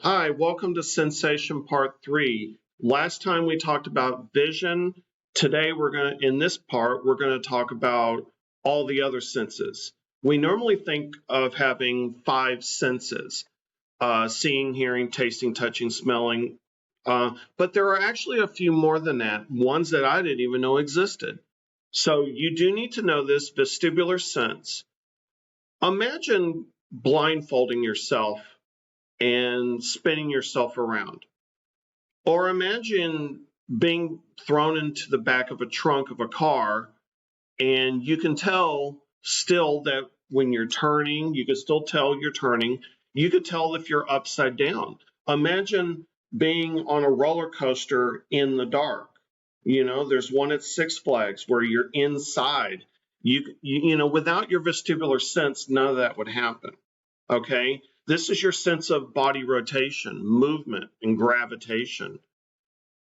Hi, welcome to Sensation Part 3. Last time we talked about vision. Today in this part, we're going to talk about all the other senses. We normally think of having 5 senses, seeing, hearing, tasting, touching, smelling, but there are actually a few more than that, ones that I didn't even know existed. So you do need to know this vestibular sense. Imagine blindfolding yourself and spinning yourself around. Or imagine being thrown into the back of a trunk of a car and you can tell still that when you're turning, you can still tell you're turning. You could tell if you're upside down. Imagine being on a roller coaster in the dark. You know, there's one at Six Flags where you're inside. Without your vestibular sense, none of that would happen. Okay? This is your sense of body rotation, movement, and gravitation.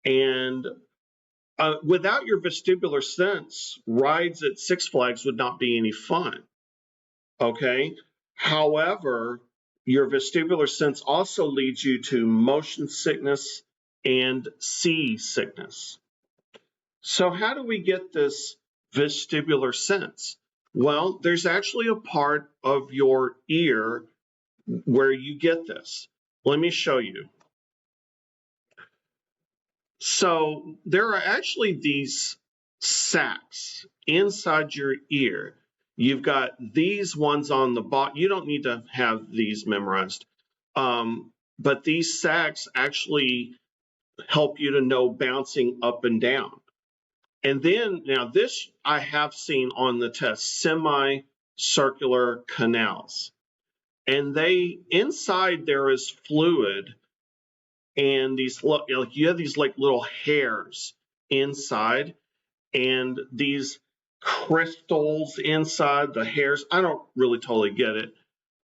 And without your vestibular sense, rides at Six Flags would not be any fun. Okay? However, your vestibular sense also leads you to motion sickness and seasickness. So how do we get this vestibular sense? Well, there's actually a part of your ear where you get this. Let me show you. So there are actually these sacs inside your ear. You've got these ones on the bottom. You don't need to have these memorized. But these sacs actually help you to know bouncing up and down. And then, now this I have seen on the test, semicircular canals. And inside there is fluid, and you have these like little hairs inside, and these crystals inside the hairs. I don't really totally get it,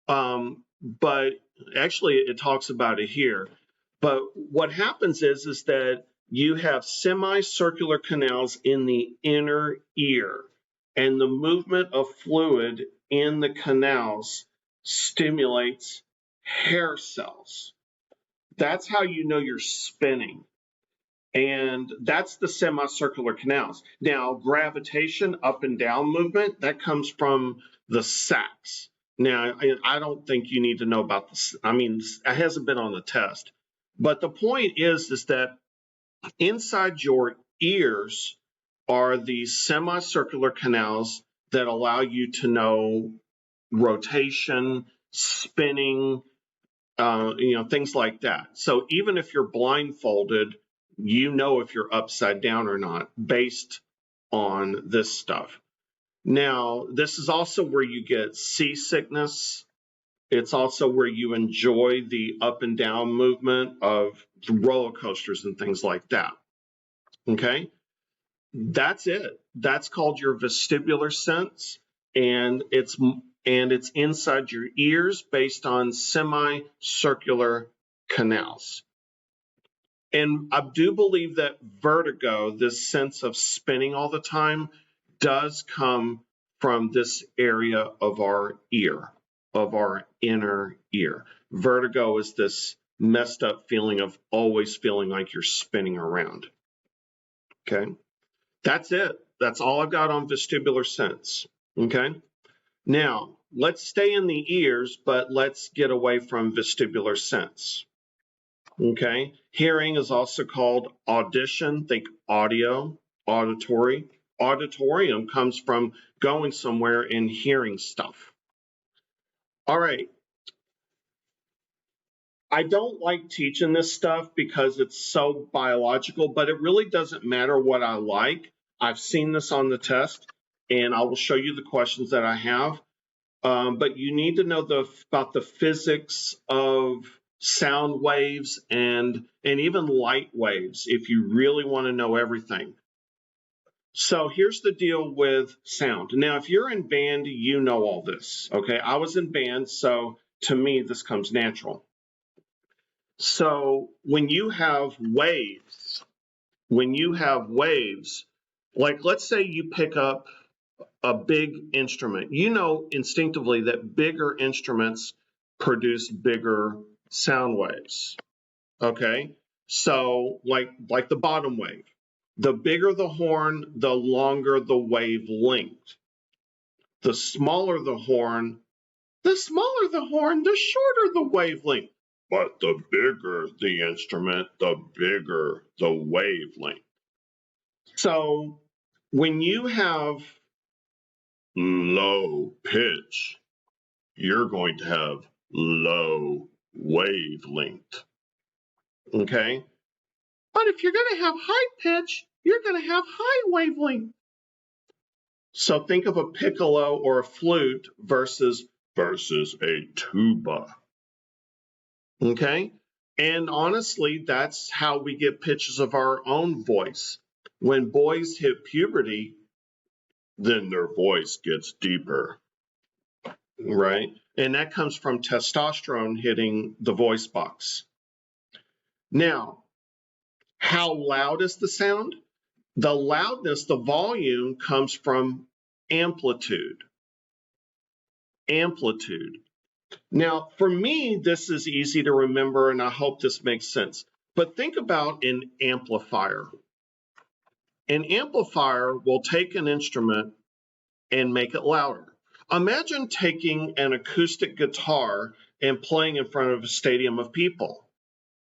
but actually it talks about it here. But what happens is that you have semicircular canals in the inner ear, and the movement of fluid in the canals stimulates hair cells. That's how you know you're spinning. And that's the semicircular canals. Now, gravitation, up and down movement, that comes from the sacs. Now, I don't think you need to know about this. I mean, it hasn't been on the test. But the point is that inside your ears are these semicircular canals that allow you to know rotation, spinning, things like that. So even if you're blindfolded, you know if you're upside down or not based on this stuff. Now, this is also where you get seasickness. It's also where you enjoy the up and down movement of roller coasters and things like that. Okay? That's it. That's called your vestibular sense, and it's inside your ears based on semicircular canals. And I do believe that vertigo, this sense of spinning all the time, does come from this area of our ear, of our inner ear. Vertigo is this messed up feeling of always feeling like you're spinning around. Okay? That's it. That's all I've got on vestibular sense. Okay? Now, let's stay in the ears, but let's get away from vestibular sense. Okay? Hearing is also called audition. Think audio, auditory. Auditorium comes from going somewhere and hearing stuff. All right. I don't like teaching this stuff because it's so biological, but it really doesn't matter what I like. I've seen this on the test, and I will show you the questions that I have. But you need to know about the physics of sound waves and even light waves if you really want to know everything. So here's the deal with sound. Now, if you're in band, you know all this. Okay, I was in band, so to me, this comes natural. So when you have waves, like let's say you pick up a big instrument, you know instinctively that bigger instruments produce bigger sound waves. Okay, so like the bottom wave. The bigger the horn, the longer the wavelength. The smaller the horn, the shorter the wavelength. But the bigger the instrument, the bigger the wavelength. So when you have low pitch, you're going to have low wavelength. Okay? But if you're going to have high pitch, you're going to have high wavelength. So think of a piccolo or a flute versus a tuba. Okay? And honestly, that's how we get pitches of our own voice. When boys hit puberty, then their voice gets deeper, right? And that comes from testosterone hitting the voice box. Now, how loud is the sound? The loudness, the volume comes from amplitude. Amplitude. Now, for me, this is easy to remember, and I hope this makes sense. But think about an amplifier. An amplifier will take an instrument and make it louder. Imagine taking an acoustic guitar and playing in front of a stadium of people.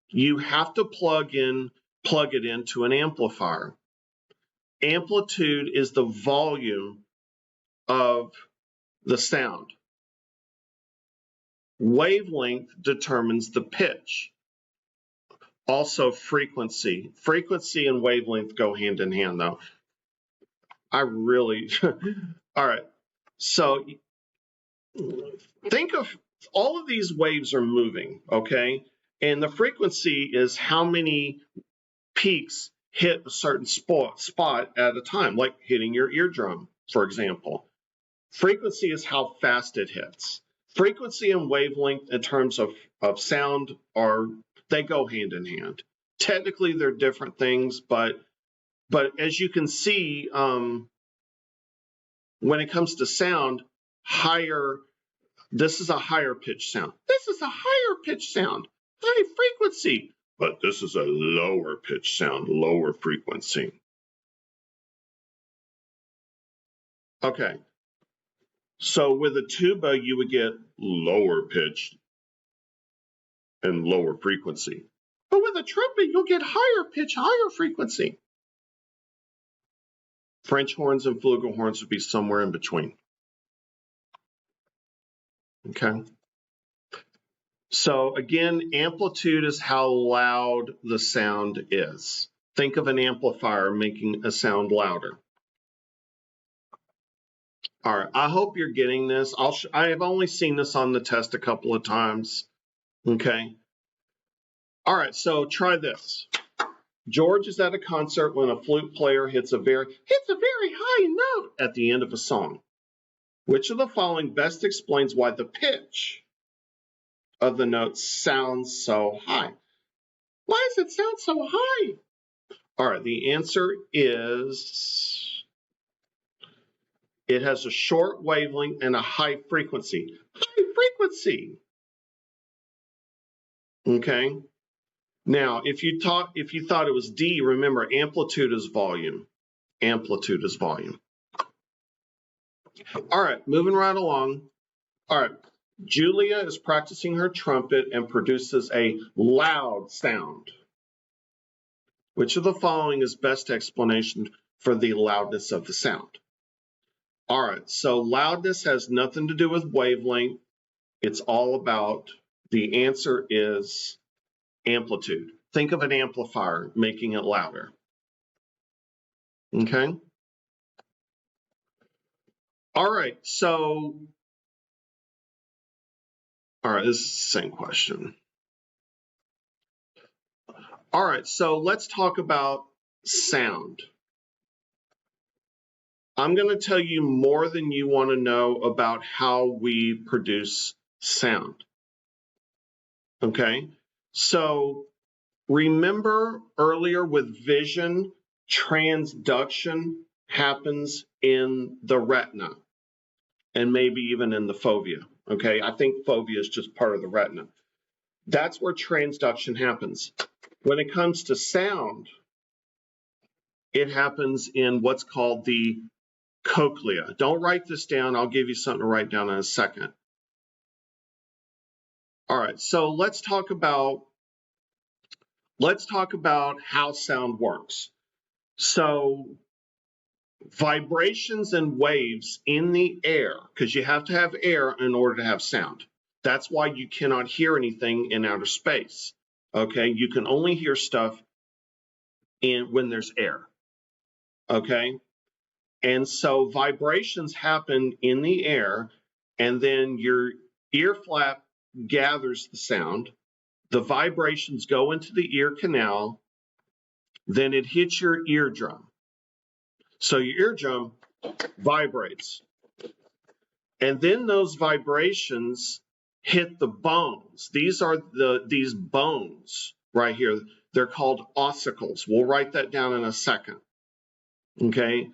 You have to plug it into an amplifier. Amplitude is the volume of the sound. Wavelength determines the pitch. Also frequency. Frequency and wavelength go hand in hand though. All right. So think of all of these waves are moving, okay? And the frequency is how many peaks hit a certain spot at a time, like hitting your eardrum, for example. Frequency is how fast it hits. Frequency and wavelength in terms of sound they go hand in hand. Technically, they're different things, but as you can see, when it comes to sound, this is a higher pitch sound. This is a higher pitch sound, high frequency. But this is a lower pitch sound, lower frequency. Okay. So with a tuba, you would get lower pitch and lower frequency. But with a trumpet, you'll get higher pitch, higher frequency. French horns and flugelhorns would be somewhere in between. Okay. So again, amplitude is how loud the sound is. Think of an amplifier making a sound louder. All right, I hope you're getting this. I have only seen this on the test a couple of times. Okay. All right, so try this. George is at a concert when a flute player hits a very high note at the end of a song. Which of the following best explains why the pitch of the note sounds so high? Why does it sound so high? All right, the answer is it has a short wavelength and a high frequency. High frequency. Okay. Now, if you thought it was D, remember amplitude is volume. Amplitude is volume. All right, moving right along. All right, Julia is practicing her trumpet and produces a loud sound. Which of the following is best explanation for the loudness of the sound? All right, so loudness has nothing to do with wavelength. It's all about, the answer is amplitude. Think of an amplifier making it louder. Okay? All right, so, all right, this is the same question. All right, so let's talk about sound. I'm going to tell you more than you want to know about how we produce sound. Okay, so remember earlier with vision, transduction happens in the retina and maybe even in the fovea. Okay, I think fovea is just part of the retina. That's where transduction happens. When it comes to sound, it happens in what's called the cochlea. Don't write this down. I'll give you something to write down in a second. All right, so let's talk about how sound works. So vibrations and waves in the air, because you have to have air in order to have sound. That's why you cannot hear anything in outer space. Okay, you can only hear stuff when there's air. Okay, and so vibrations happen in the air, and then your ear flap gathers the sound. The vibrations go into the ear canal, then it hits your eardrum. So your eardrum vibrates. And then those vibrations hit the bones. These are these bones right here. They're called ossicles. We'll write that down in a second. Okay?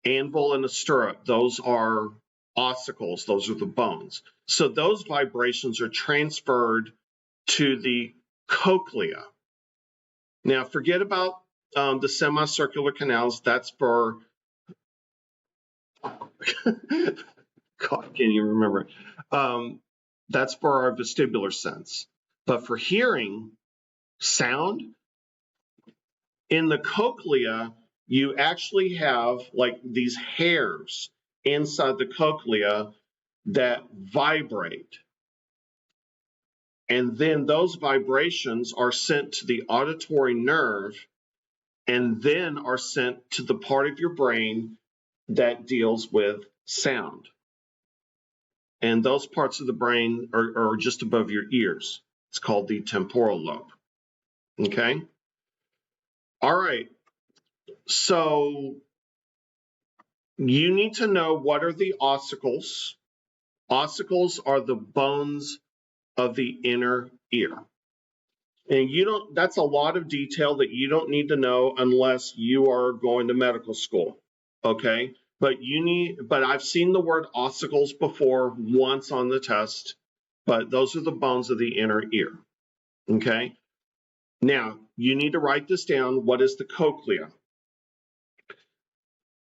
Anvil and a stirrup, those are ossicles. Those are the bones. So those vibrations are transferred to the cochlea. Now, forget about the semicircular canals. That's for God, can't even remember. That's for our vestibular sense. But for hearing sound, in the cochlea, you actually have like these hairs inside the cochlea that vibrate. And then those vibrations are sent to the auditory nerve and then are sent to the part of your brain that deals with sound. And those parts of the brain are just above your ears. It's called the temporal lobe. Okay? All right. So you need to know what are the ossicles. Ossicles are the bones of the inner ear. And that's a lot of detail that you don't need to know unless you are going to medical school. Okay? But I've seen the word ossicles before once on the test, but those are the bones of the inner ear. Okay? Now, you need to write this down. What is the cochlea?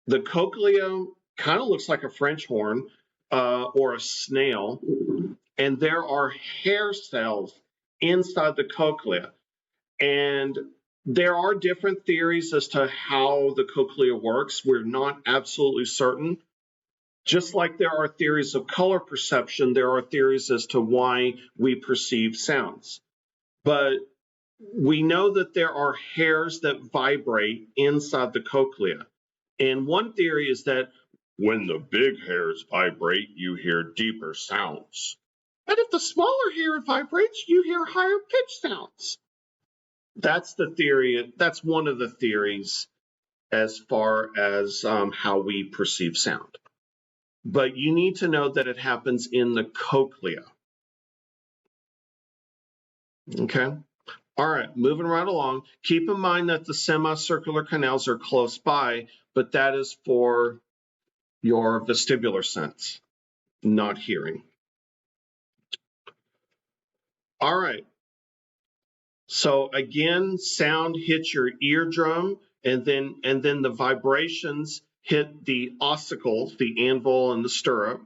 The cochlea kind of looks like a French horn or a snail, and there are hair cells inside the cochlea. And there are different theories as to how the cochlea works. We're not absolutely certain. Just like there are theories of color perception, there are theories as to why we perceive sounds. But we know that there are hairs that vibrate inside the cochlea. And one theory is that when the big hairs vibrate, you hear deeper sounds. And if the smaller hair vibrates, you hear higher pitched sounds. That's the theory. That's one of the theories as far as how we perceive sound. But you need to know that it happens in the cochlea. Okay? All right, moving right along. Keep in mind that the semicircular canals are close by, but that is for your vestibular sense, not hearing. All right. So again, sound hits your eardrum, and then the vibrations hit the ossicles, the anvil and the stirrup,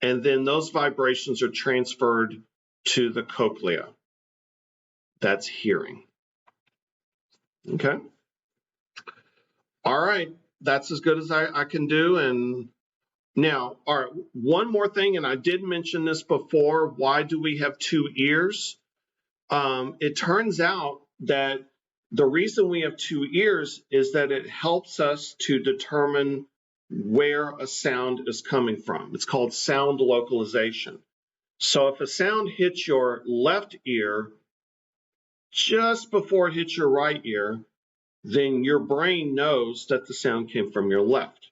and then those vibrations are transferred to the cochlea. That's hearing. Okay. All right. That's as good as I can do. And now, all right, one more thing, and I did mention this before. Why do we have two ears? It turns out that the reason we have two ears is that it helps us to determine where a sound is coming from. It's called sound localization. So if a sound hits your left ear just before it hits your right ear, then your brain knows that the sound came from your left.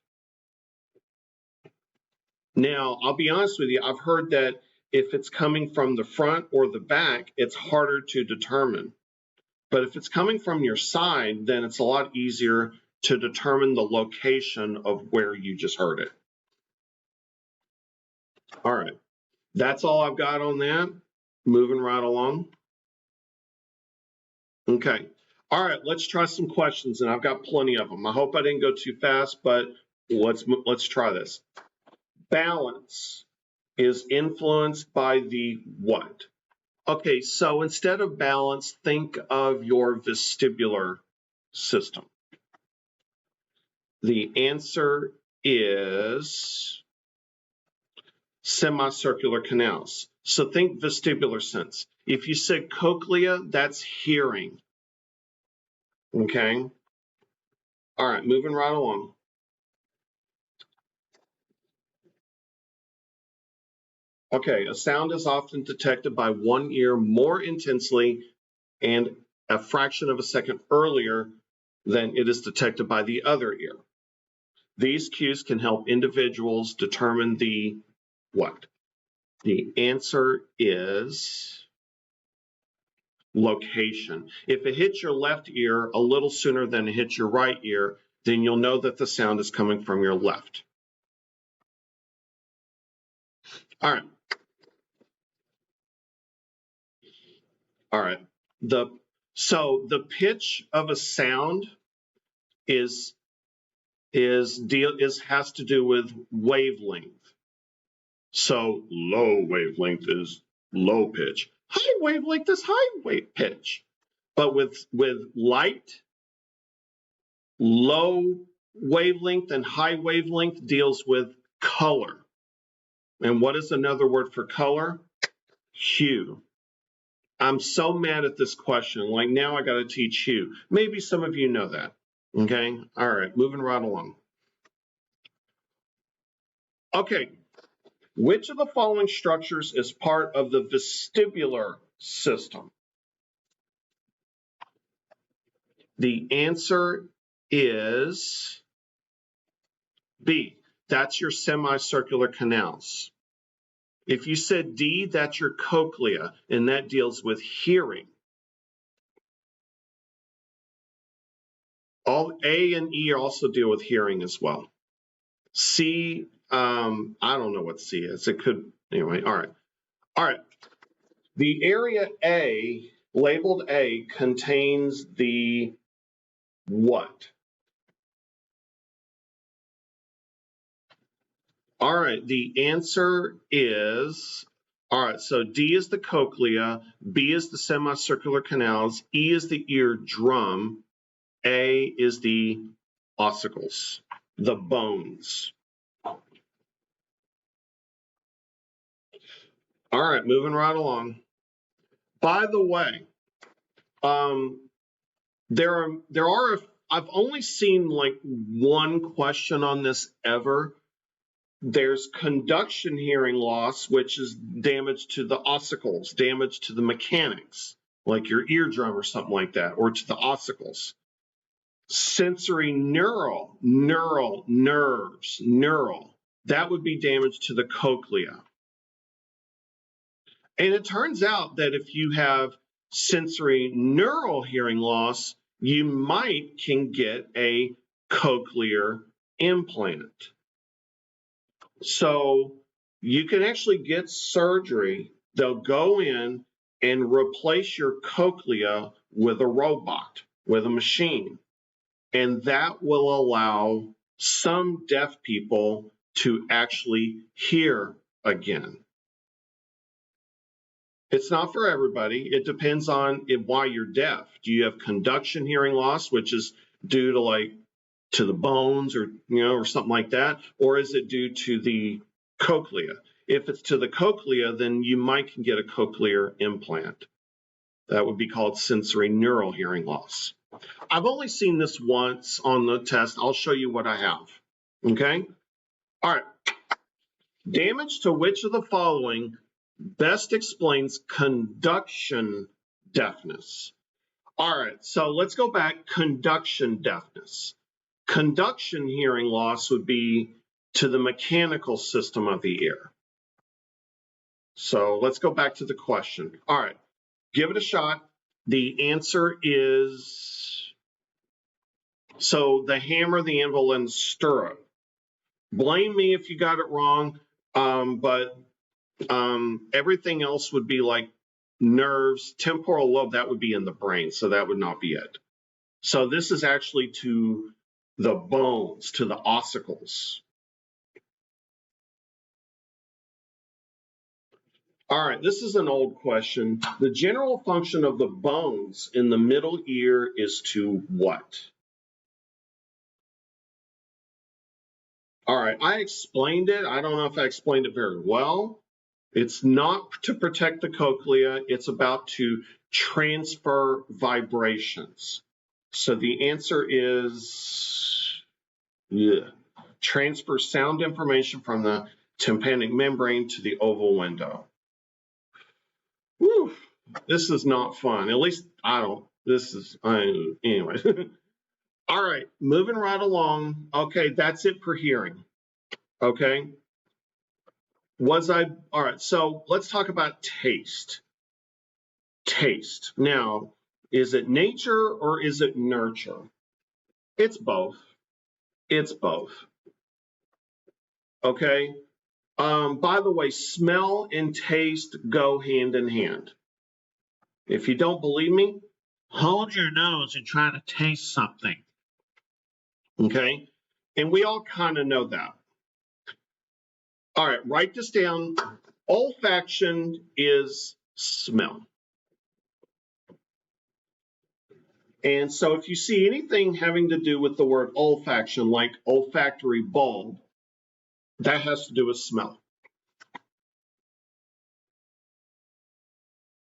Now, I'll be honest with you, I've heard that if it's coming from the front or the back, it's harder to determine. But if it's coming from your side, then it's a lot easier to determine the location of where you just heard it. All right, that's all I've got on that. Moving right along. Okay. All right, let's try some questions, and I've got plenty of them. I hope I didn't go too fast, but let's try this. Balance is influenced by the what? Okay, so instead of balance, think of your vestibular system. The answer is semicircular canals. So think vestibular sense. If you said cochlea, that's hearing. Okay. All right, moving right along. Okay, a sound is often detected by one ear more intensely and a fraction of a second earlier than it is detected by the other ear. These cues can help individuals determine the what? The answer is location. If it hits your left ear a little sooner than it hits your right ear, then you'll know that the sound is coming from your left. All right. All right. So the pitch of a sound has to do with wavelength. So low wavelength is low pitch. High wavelength is high pitch. But with light, low wavelength and high wavelength deals with color. And what is another word for color? Hue. I'm so mad at this question. Like now I got to teach hue. Maybe some of you know that. Okay. All right. Moving right along. Okay. Which of the following structures is part of the vestibular system? The answer is B. That's your semicircular canals. If you said D, that's your cochlea, and that deals with hearing. All A and E also deal with hearing as well. C, I don't know what C is. It could, anyway, all right. All right. The area A, labeled A, contains the what? All right, the answer is, all right, so D is the cochlea, B is the semicircular canals, E is the eardrum, A is the ossicles, the bones. All right, moving right along. By the way, I've only seen like one question on this ever. There's conduction hearing loss, which is damage to the ossicles, damage to the mechanics, like your eardrum or something like that, or to the ossicles. Sensory neural, nerves, that would be damage to the cochlea. And it turns out that if you have sensory neural hearing loss, you can get a cochlear implant. So you can actually get surgery. They'll go in and replace your cochlea with a robot, with a machine. And that will allow some deaf people to actually hear again. It's not for everybody. It depends on why you're deaf. Do you have conduction hearing loss, which is due to the bones or something like that? Or is it due to the cochlea? If it's to the cochlea, then you might can get a cochlear implant. That would be called sensory neural hearing loss. I've only seen this once on the test. I'll show you what I have. Okay? All right. Damage to which of the following best explains conduction deafness? All right, so let's go back. Conduction deafness. Conduction hearing loss would be to the mechanical system of the ear. So let's go back to the question. All right, give it a shot. The answer is, so the hammer, the anvil, and stirrup. Blame me if you got it wrong, but everything else would be like nerves, temporal lobe, that would be in the brain, so that would not be it. So this is actually to the bones, to the ossicles. All right, this is an old question. The general function of the bones in the middle ear is to what? All right, I explained it. I don't know if I explained it very well. It's not to protect the cochlea. It's about to transfer vibrations. So the answer is, yeah, transfer sound information from the tympanic membrane to the oval window. Whew, this is not fun. At least I don't. Anyway. All right, moving right along. Okay, that's it for hearing. Okay. All right, so let's talk about taste. Taste. Now, is it nature or is it nurture? It's both. It's both. Okay. By the way, smell and taste go hand in hand. If you don't believe me, hold your nose and try to taste something. Okay. And we all kind of know that. All right, write this down. Olfaction is smell. And so if you see anything having to do with the word olfaction, like olfactory bulb, that has to do with smell.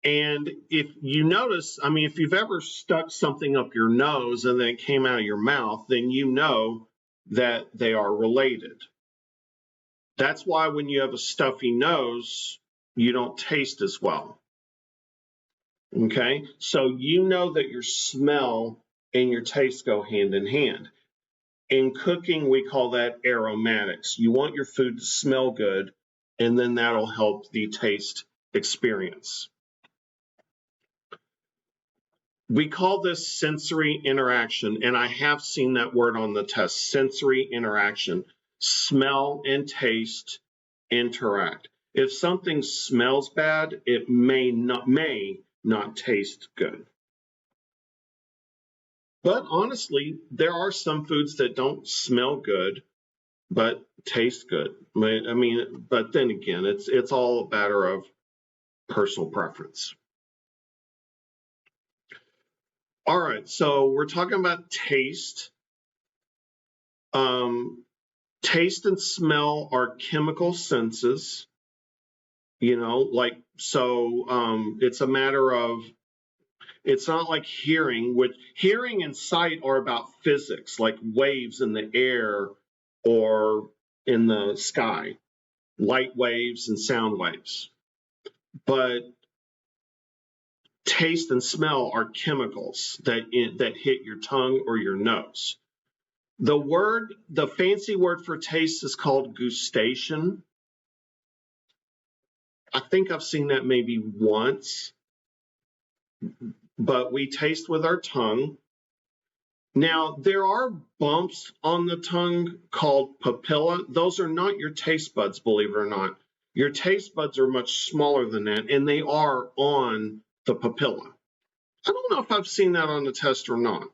And if you notice, I mean, if you've ever stuck something up your nose and then it came out of your mouth, then you know that they are related. That's why when you have a stuffy nose, you don't taste as well. Okay, so you know that your smell and your taste go hand in hand. In cooking, we call that aromatics. You want your food to smell good, and then that'll help the taste experience. We call this sensory interaction, and I have seen that word on the test, sensory interaction. Smell and taste interact. If something smells bad, it may not taste good. But honestly, there are some foods that don't smell good, but taste good. I mean, but then again, it's all a matter of personal preference. All right, so we're talking about taste. Taste and smell are chemical senses. It's a matter of, it's not like hearing, which hearing and sight are about physics, like waves in the air or in the sky, light waves and sound waves. But taste and smell are chemicals that hit your tongue or your nose. The fancy word for taste is called gustation. I think I've seen that maybe once, but we taste with our tongue. Now, there are bumps on the tongue called papilla. Those are not your taste buds, believe it or not. Your taste buds are much smaller than that, and they are on the papilla. I don't know if I've seen that on the test or not.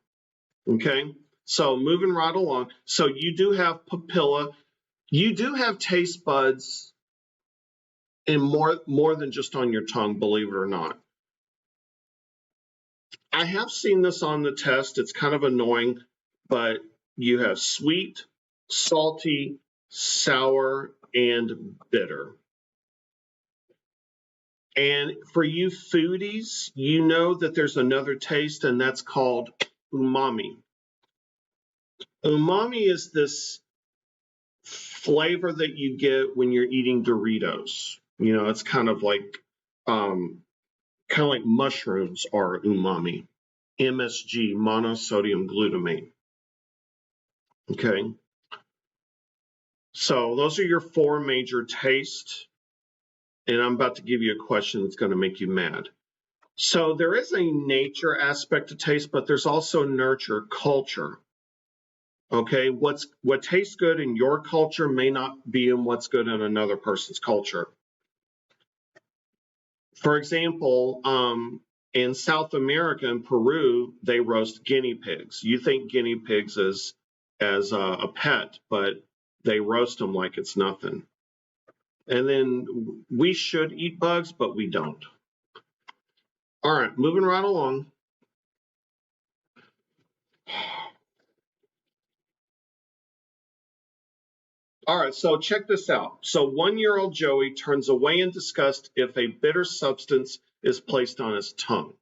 Okay, so moving right along. So you do have papilla. You do have taste buds and more than just on your tongue, believe it or not. I have seen this on the test. It's kind of annoying, but you have sweet, salty, sour, and bitter. And for you foodies, you know that there's another taste, and that's called umami. Umami is this flavor that you get when you're eating Doritos. It's kind of like mushrooms are umami. MSG, monosodium glutamate. Okay. So those are your four major tastes. And I'm about to give you a question that's going to make you mad. So there is a nature aspect to taste, but there's also nurture, culture. Okay, what tastes good in your culture may not be in what's good in another person's culture. For example, in South America, in Peru, they roast guinea pigs. You think guinea pigs as a pet, but they roast them like it's nothing. And then we should eat bugs, but we don't. All right, moving right along. All right, so check this out. So 1-year-old Joey turns away in disgust if a bitter substance is placed on his tongue.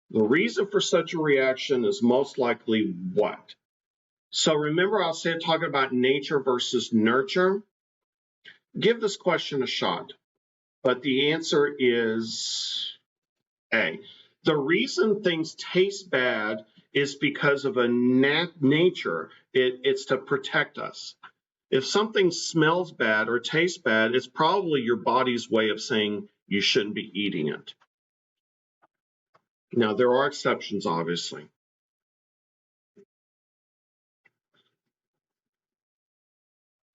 The reason for such a reaction is most likely what? So remember, I was talking about nature versus nurture. Give this question a shot. But the answer is A. The reason things taste bad is because of a nature. It's to protect us. If something smells bad or tastes bad, it's probably your body's way of saying you shouldn't be eating it. Now, there are exceptions, obviously.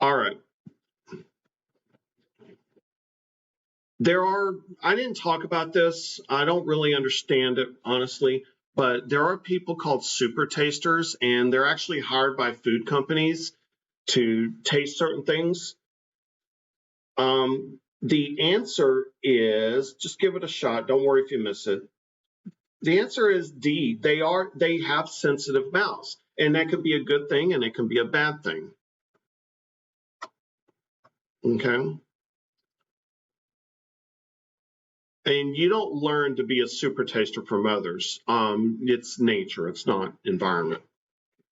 All right. I didn't talk about this. I don't really understand it, honestly, but there are people called super tasters, and they're actually hired by food companies to taste certain things. The answer is just give it a shot. Don't worry if you miss it. The answer is D. They have sensitive mouths, and that could be a good thing, and it can be a bad thing. Okay. And you don't learn to be a super taster from others. It's nature, it's not environment.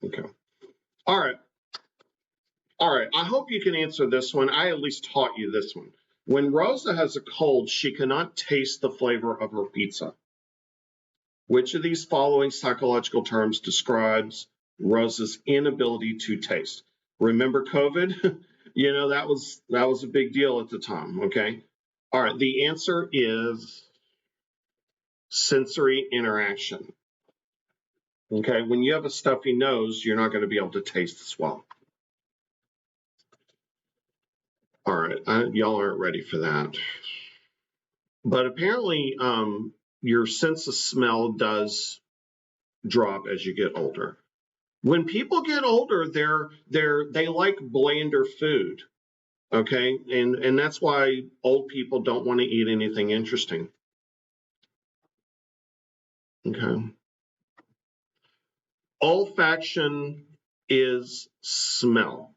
Okay. All right. All right. I hope you can answer this one. I at least taught you this one. When Rosa has a cold, she cannot taste the flavor of her pizza. Which of these following psychological terms describes Rosa's inability to taste? Remember COVID? That was a big deal at the time. Okay. All right. The answer is sensory interaction. Okay, when you have a stuffy nose, you're not going to be able to taste as well. All right, y'all aren't ready for that. But apparently, your sense of smell does drop as you get older. When people get older, they like blander food. Okay, and that's why old people don't want to eat anything interesting. Okay. Olfaction is smell.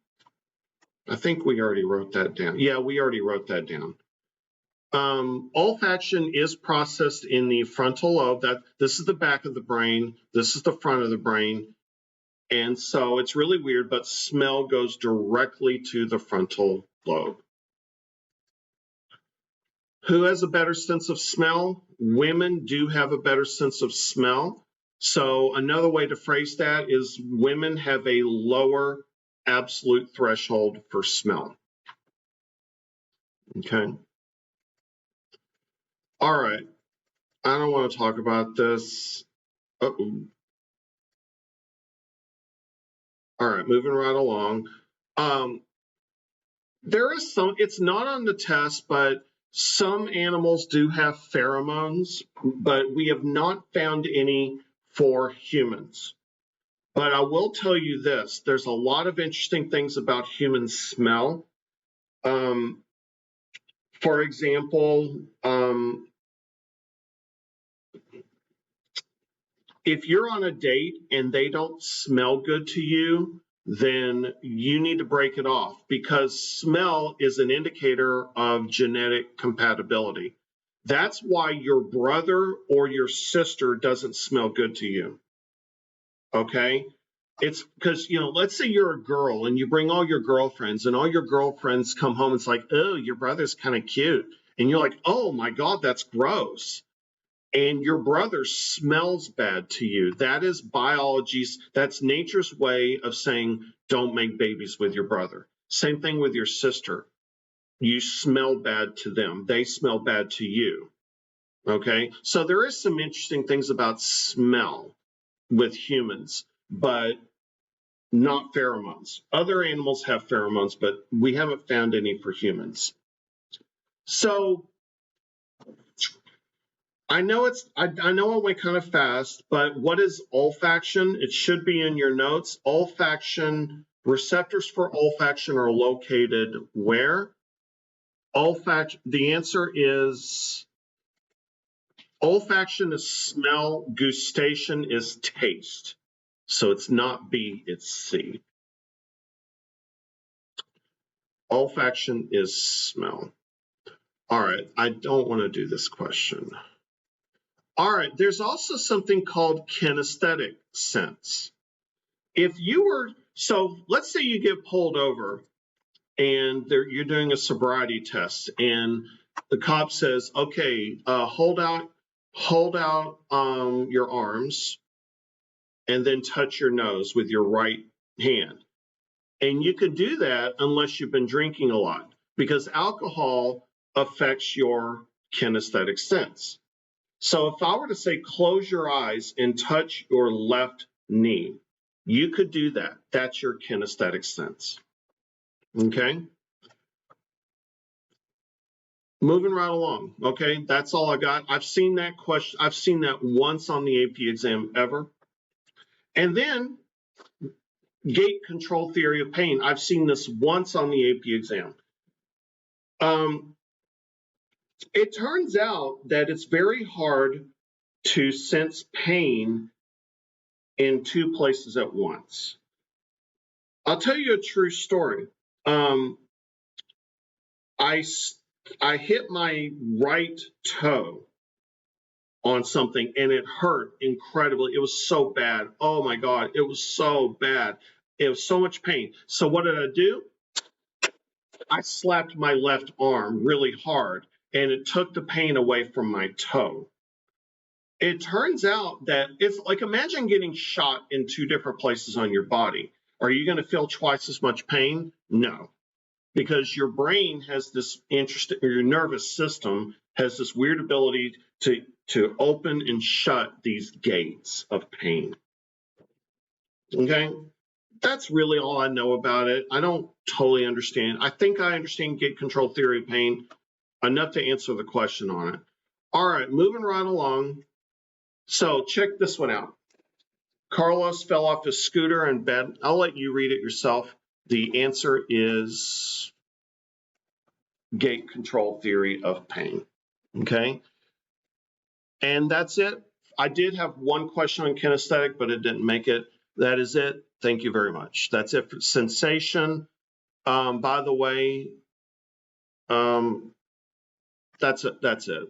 I think we already wrote that down. Yeah, we already wrote that down. Olfaction is processed in the frontal lobe. This is the back of the brain. This is the front of the brain. And so it's really weird, but smell goes directly to the frontal lobe. Who has a better sense of smell? Women do have a better sense of smell. So another way to phrase that is women have a lower absolute threshold for smell. Okay. All right. I don't want to talk about this. Uh-oh. All right, moving right along. There is it's not on the test, but some animals do have pheromones, but we have not found any for humans. But I will tell you this, there's a lot of interesting things about human smell. For example, if you're on a date and they don't smell good to you, then you need to break it off because smell is an indicator of genetic compatibility. That's why your brother or your sister doesn't smell good to you. Okay? It's because, let's say you're a girl and you bring all your girlfriends and all your girlfriends come home. It's like, oh, your brother's kind of cute. And you're like, oh my God, that's gross. And your brother smells bad to you. That is that's nature's way of saying, don't make babies with your brother. Same thing with your sister. You smell bad to them. They smell bad to you. Okay. So there is some interesting things about smell with humans, but not pheromones. Other animals have pheromones, but we haven't found any for humans. So I know I know I went kind of fast, but what is olfaction? It should be in your notes. Olfaction, receptors for olfaction are located where? The answer is olfaction is smell, gustation is taste. So it's not B, it's C. Olfaction is smell. All right, I don't want to do this question. All right, there's also something called kinesthetic sense. If you were, so let's say you get pulled over and you're doing a sobriety test and the cop says, okay, hold out your arms and then touch your nose with your right hand. And you can do that unless you've been drinking a lot, because alcohol affects your kinesthetic sense. So if I were to say, close your eyes and touch your left knee, you could do that. That's your kinesthetic sense. Okay. Moving right along. Okay. That's all I got. I've seen that question. I've seen that once on the AP exam ever. And then gate control theory of pain. I've seen this once on the AP exam. It turns out that it's very hard to sense pain in two places at once. I'll tell you a true story. I hit my right toe on something and it hurt incredibly. It was so bad. Oh my God, it was so bad. It was so much pain. So what did I do? I slapped my left arm really hard and it took the pain away from my toe. It turns out that it's like, imagine getting shot in two different places on your body. Are you going to feel twice as much pain? No, because your brain has this your nervous system has this weird ability to open and shut these gates of pain. Okay, that's really all I know about it. I don't totally understand. I think I understand gate control theory of pain enough to answer the question on it. All right, moving right along. So check this one out. Carlos fell off his scooter in bed. I'll let you read it yourself. The answer is gate control theory of pain. Okay. And that's it. I did have one question on kinesthetic, but it didn't make it. That is it. Thank you very much. That's it for sensation. By the way, that's it.